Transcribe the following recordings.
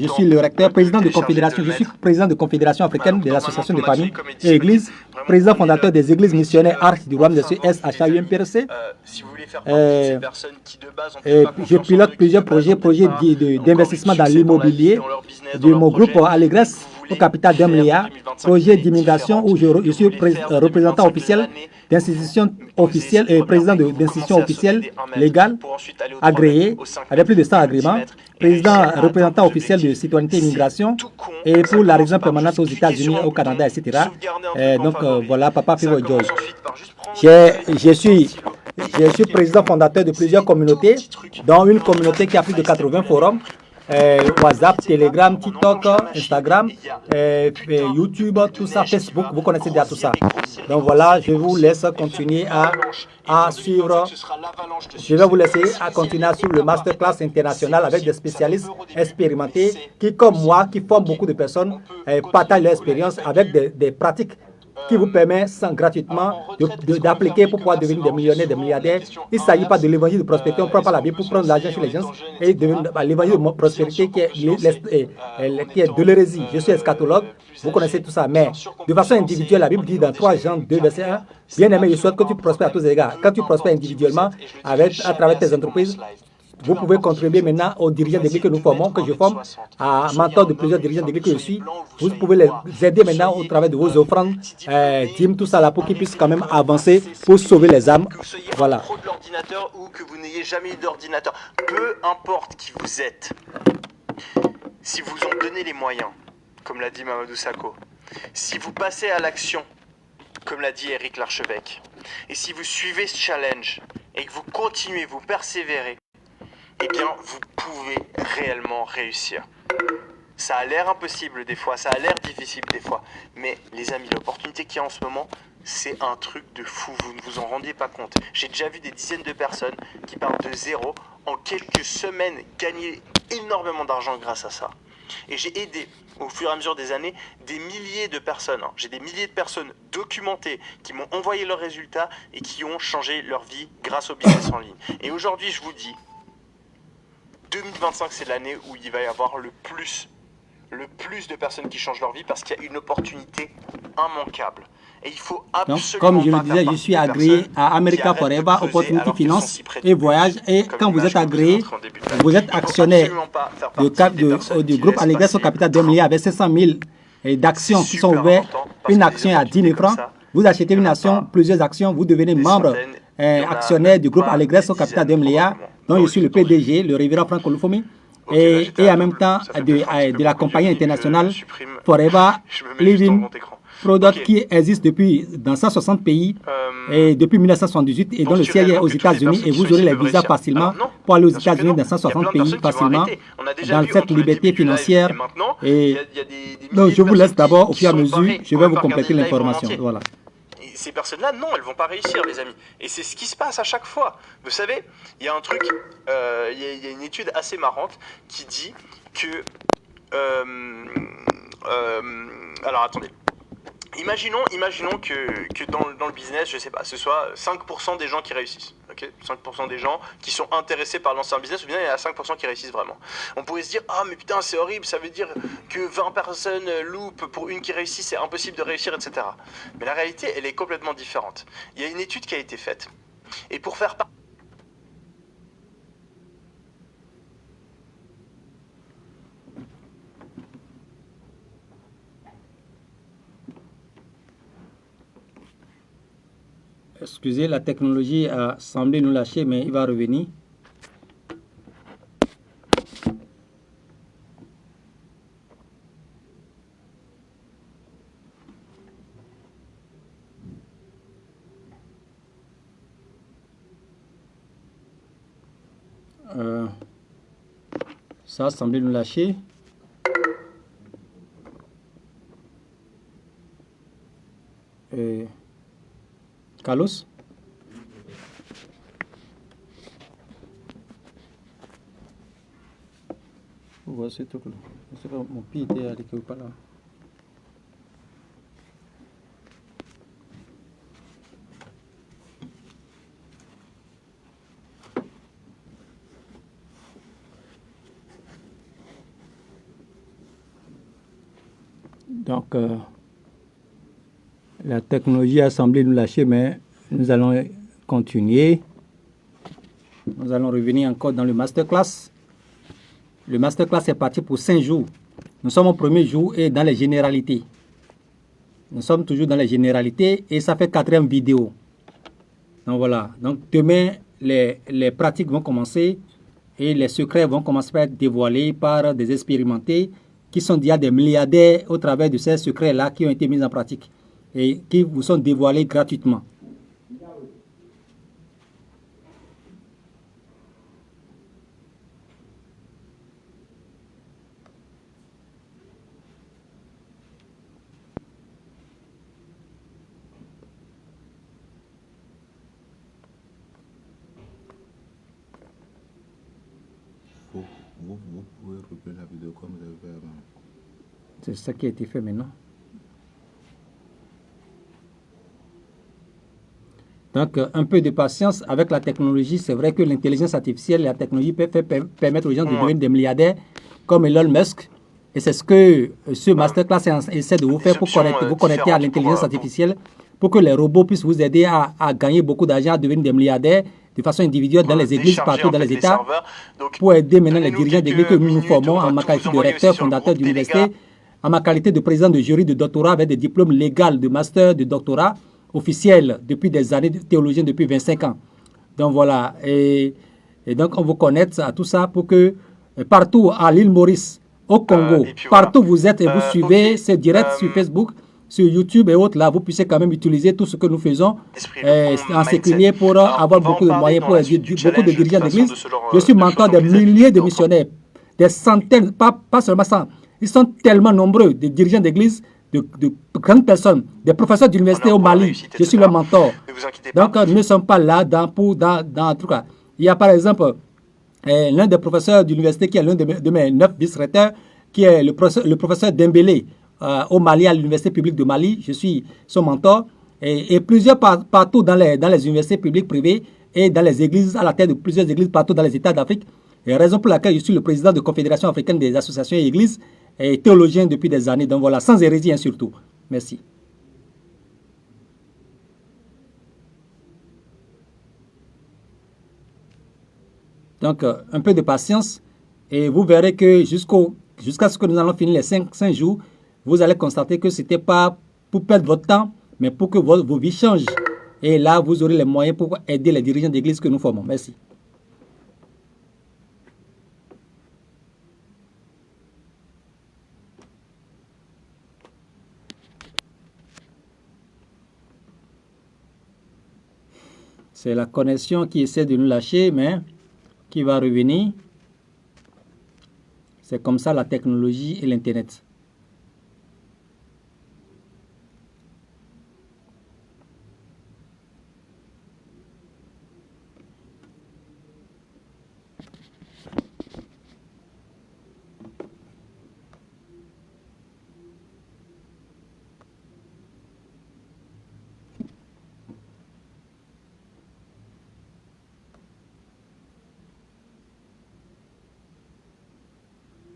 je suis le recteur, président de Confédération, je suis président de Confédération africaine des associations de familles et églises, président fondateur des églises missionnaires Arc du Royaume de SHAUMPRC. Je pilote plusieurs projets d'investissement dans l'immobilier de mon groupe Allégres au capital d'1 milliard, projet d'immigration où je suis représentant officiel d'institutions officielles et président d'institutions officielles légales agréées avec plus de 100 agréments, représentant officiel de citoyenneté et immigration et pour la région permanente aux États-Unis, au Canada, etc. Voilà, Papa Fivo George. Je suis président fondateur de plusieurs communautés, dont une communauté qui a plus de 80 forums. WhatsApp, Telegram, TikTok, Instagram, YouTube, tout ça, Facebook, vous connaissez déjà tout ça. Donc voilà, je vous laisse continuer à suivre. Je vais vous laisser à continuer à suivre le masterclass international avec des spécialistes expérimentés qui, comme moi, qui forment beaucoup de personnes, partagent leur expérience avec des pratiques qui vous permet gratuitement d'appliquer pour pouvoir devenir des millionnaires, des milliardaires. Il ne s'agit pas de l'évangile de prospérité, on ne prend pas la Bible pour prendre l'argent chez les gens et l'évangile de prospérité qui est de l'hérésie. Je suis eschatologue, vous connaissez tout ça, mais de façon individuelle, la Bible dit dans 3 Jean 2, verset 1, bien-aimé, je souhaite que tu prospères à tous les égards. Quand tu prospères individuellement, à travers tes entreprises, vous pouvez contribuer maintenant aux dirigeants d'église que nous formons, que je forme, à mentor de plusieurs dirigeants d'église que je suis. Vous pouvez les aider maintenant au travers de vos offrandes, dîmes, tout ça là, pour qu'ils puissent quand même avancer pour sauver les âmes. Que vous soyez Voilà. un pro de l'ordinateur ou que vous n'ayez jamais eu d'ordinateur, peu importe qui vous êtes, si vous en donnez les moyens, comme l'a dit Mamadou Sakho, si vous passez à l'action, comme l'a dit Éric Larchevêque, et si vous suivez ce challenge et que vous continuez, vous persévérez, eh bien, vous pouvez réellement réussir. Ça a l'air impossible des fois, ça a l'air difficile des fois, mais les amis, l'opportunité qu'il y a en ce moment, c'est un truc de fou, vous ne vous en rendez pas compte. J'ai déjà vu des dizaines de personnes qui partent de zéro, en quelques semaines, gagner énormément d'argent grâce à ça. Et j'ai aidé, au fur et à mesure des années, des milliers de personnes. J'ai des milliers de personnes documentées qui m'ont envoyé leurs résultats et qui ont changé leur vie grâce au business en ligne. Et aujourd'hui, je vous dis, 2025, c'est l'année où il va y avoir le plus de personnes qui changent leur vie parce qu'il y a une opportunité immanquable. Et il faut Donc, absolument comme je le pas disais, faire je partie suis des agréé personnes à America qui arrêtent Forever, de creuser Opportunity alors qu'ils sont Finance si près et du Voyage. Et Comme quand vous l'image êtes que vous agréé, montrez en début de live. vous êtes Il faut actionnaire absolument pas faire partie des personnes du qui groupe laissent Allégras au passer capital le 2 train. milliards avec 700 000 d'actions qui sont super ouvertes. important parce Une que action des est à 10 000 francs. opportunités comme ça, Vous achetez il y une en a action, pas plusieurs actions, vous devenez des membre, centaines, il y en a actionnaire du groupe pas Allégras des au capital 2 dizaines, milliards, probablement, dont dans je suis le les autres. PDG, le révérend Franck Olufumi, Ok, là, j'étais et à en même double, temps ça fait peut-être un petit peu de la beaucoup compagnie du vide, internationale je supprime. Forever Je me mets juste en Living grand écran. Product Ok. qui existe dans 160 pays et depuis 1978 et dont le Penses-tu siège est réellement aux que toutes les États-Unis personnes et qui vous sont aurez ici les peuvent visas réussir? facilement Alors non, pour aller aux bien sûr que États-Unis non. dans Il y a 160 plein de pays personnes qui vont facilement arrêter. On a déjà dans vu cette entre le liberté début du live financière et maintenant, et il y a des donc milliers je de vous laisse personnes d'abord au qui fur et à sont mesure, barrées, je qui vais peuvent vous pas regarder compléter le live en l'information. entier. Voilà. Et ces personnes-là, non, elles vont pas réussir, les amis. Et c'est ce qui se passe à chaque fois. Vous savez, il y a un truc, il y a une étude assez marrante qui dit que... alors attendez. Imaginons que dans le business, je sais pas, ce soit 5% des gens qui réussissent. Okay, 5% des gens qui sont intéressés par lancer un business, ou bien il y a 5% qui réussissent vraiment. On pourrait se dire, ah mais putain c'est horrible, ça veut dire que 20 personnes loupent pour une qui réussit, c'est impossible de réussir, etc. Mais la réalité, elle est complètement différente. Il y a une étude qui a été faite, et pour faire part... Excusez, la technologie a semblé nous lâcher, mais il va revenir. Ça a semblé nous lâcher. Carlos? Vous voyez ce truc là. Mon pied était allé quelque part là. Donc, la technologie a semblé nous lâcher, mais nous allons continuer. Nous allons revenir encore dans le masterclass. Le masterclass est parti pour 5 jours. Nous sommes au premier jour et dans les généralités. Nous sommes toujours dans les généralités et ça fait 4e vidéo. Donc voilà. Donc demain, les pratiques vont commencer et les secrets vont commencer à être dévoilés par des expérimentés qui sont déjà des milliardaires au travers de ces secrets-là qui ont été mis en pratique et qui vous sont dévoilés gratuitement. vous pouvez reprendre la vidéo comme vous avez fait avant. C'est ça qui a été fait maintenant. Donc, un peu de patience avec la technologie. C'est vrai que l'intelligence artificielle et la technologie peuvent permettre aux gens de devenir des milliardaires comme Elon Musk. Et c'est ce que ce masterclass essaie de vous faire pour vous connecter à l'intelligence artificielle pour que les robots puissent vous aider à gagner beaucoup d'argent, à devenir des milliardaires de façon individuelle dans les églises, partout dans les États, pour aider maintenant les dirigeants d'église que nous nous formons en ma qualité de recteur, fondateur d'université, en ma qualité de président de jury de doctorat avec des diplômes légaux de master, de doctorat officiel depuis des années, théologien depuis 25 ans. Donc voilà, et donc on vous connecte à tout ça pour que partout à l'île Maurice, au Congo, partout où vous êtes et vous suivez ces directs sur Facebook, sur YouTube et autres, là, vous puissiez quand même utiliser tout ce que nous faisons en séculier pour avoir beaucoup de moyens pour aider beaucoup de dirigeants d'église. Je suis mentor de milliers de missionnaires, des centaines, pas seulement 100. Ils sont tellement nombreux, des dirigeants d'église, de grandes personnes, des professeurs d'université au Mali. Je suis leur mentor. Donc, nous ne sommes pas là dans tout cas. Il y a par exemple l'un des professeurs d'université qui est l'un de mes 9 vice-recteurs, qui est le professeur Dembélé au Mali, à l'université publique de Mali. Je suis son mentor. Et plusieurs partout dans les universités publiques, privées et dans les églises, à la tête de plusieurs églises partout dans les États d'Afrique. Et raison pour laquelle je suis le président de la Confédération africaine des associations et églises et théologien depuis des années. Donc voilà, sans hérésie surtout. Merci. Donc, un peu de patience et vous verrez que jusqu'à ce que nous allons finir les 5 jours, vous allez constater que ce n'était pas pour perdre votre temps, mais pour que vos vies changent. Et là, vous aurez les moyens pour aider les dirigeants d'église que nous formons. Merci. C'est la connexion qui essaie de nous lâcher, mais qui va revenir. C'est comme ça la technologie et l'Internet.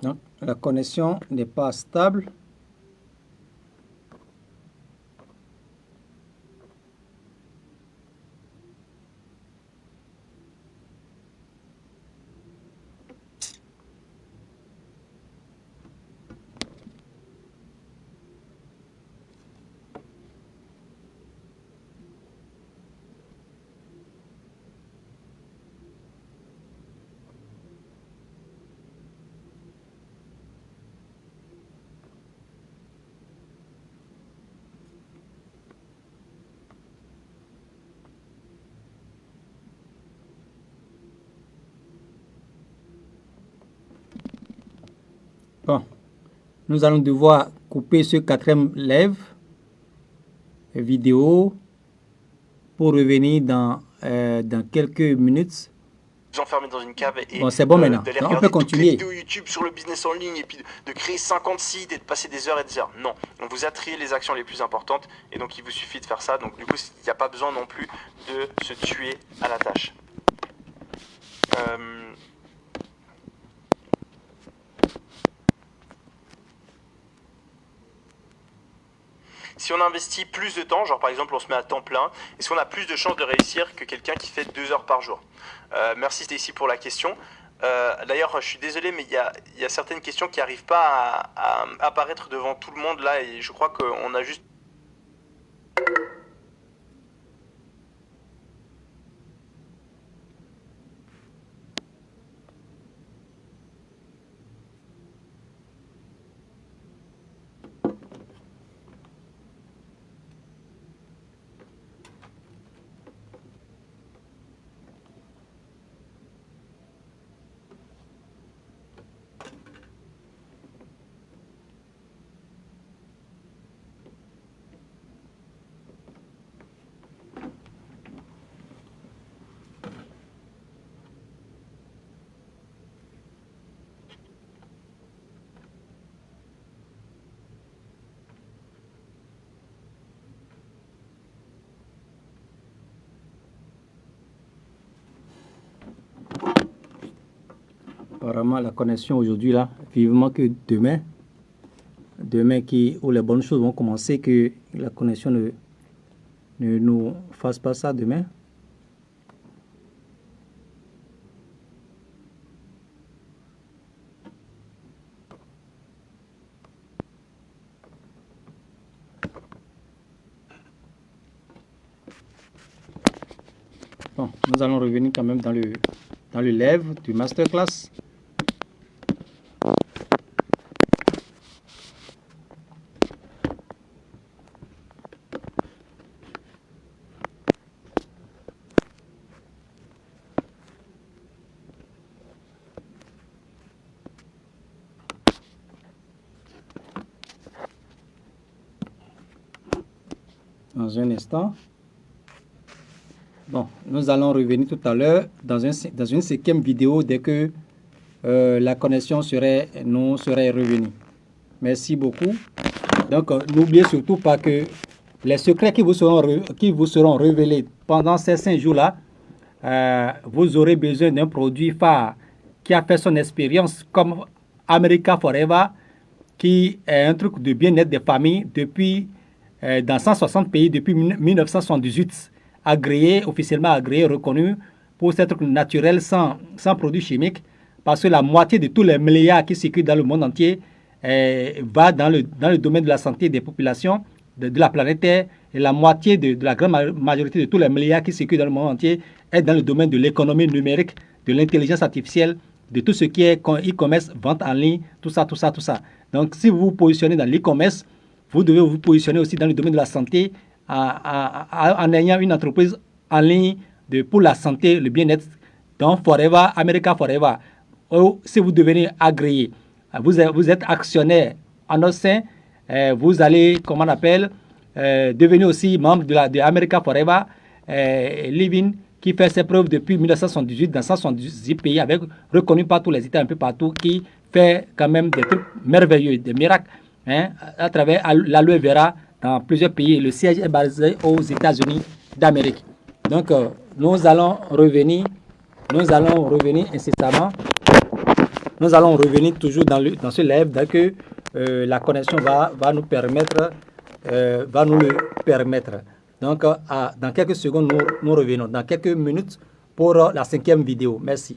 Donc, la connexion n'est pas stable. Bon, nous allons devoir couper ce 4e live vidéo pour revenir dans quelques minutes. Vous enfermer dans une cave et bon, c'est bon maintenant. d'aller Donc, regarder on peut continuer. toutes les vidéos YouTube sur le business en ligne et puis de créer 50 sites et de passer des heures et des heures. Non, on vous a trié les actions les plus importantes et donc il vous suffit de faire ça. Donc du coup, il n'y a pas besoin non plus de se tuer à la tâche. Si on investit plus de temps, genre par exemple on se met à temps plein, est-ce qu'on a plus de chances de réussir que quelqu'un qui fait 2 heures par jour? Merci Stacy pour la question. D'ailleurs, je suis désolé, mais il y a certaines questions qui n'arrivent pas à apparaître devant tout le monde là, et je crois qu'on a juste... Vraiment, la connexion aujourd'hui, là, vivement que demain, où les bonnes choses vont commencer, que la connexion ne nous fasse pas ça demain. Bon, nous allons revenir quand même dans le live du masterclass. Dans un instant. Bon, nous allons revenir tout à l'heure dans une 5e vidéo dès que la connexion nous serait revenue. Merci beaucoup. Donc, n'oubliez surtout pas que les secrets qui vous seront révélés pendant ces 5 jours-là, vous aurez besoin d'un produit phare qui a fait son expérience comme America Forever, qui est un truc de bien-être des familles depuis dans 160 pays depuis 1978, officiellement agréé, reconnu pour cet truc naturel sans produits chimiques, parce que la moitié de tous les milliards qui circulent dans le monde entier va dans le domaine de la santé des populations de la planète Terre, et la moitié de la grande majorité de tous les milliards qui circulent dans le monde entier est dans le domaine de l'économie numérique, de l'intelligence artificielle, de tout ce qui est e-commerce, vente en ligne, tout ça. Donc, si vous vous positionnez dans l'e-commerce, vous devez vous positionner aussi dans le domaine de la santé en ayant une entreprise en ligne pour la santé, le bien-être. Donc, Forever, America Forever. Ou si vous devenez agréé, vous êtes actionnaire en notre sein, vous allez, comment on appelle, devenir aussi membre de America Forever Living, qui fait ses preuves depuis 1978 dans 178 pays, reconnu par tous les États, un peu partout, qui fait quand même des trucs merveilleux, des miracles, à travers l'aloe vera dans plusieurs pays. Le siège est basé aux États-Unis d'Amérique. Donc, nous allons revenir incessamment. Nous allons revenir toujours dans ce live dès que la connexion va nous le permettre. Donc, dans quelques secondes, nous revenons. Dans quelques minutes pour la 5e vidéo. Merci.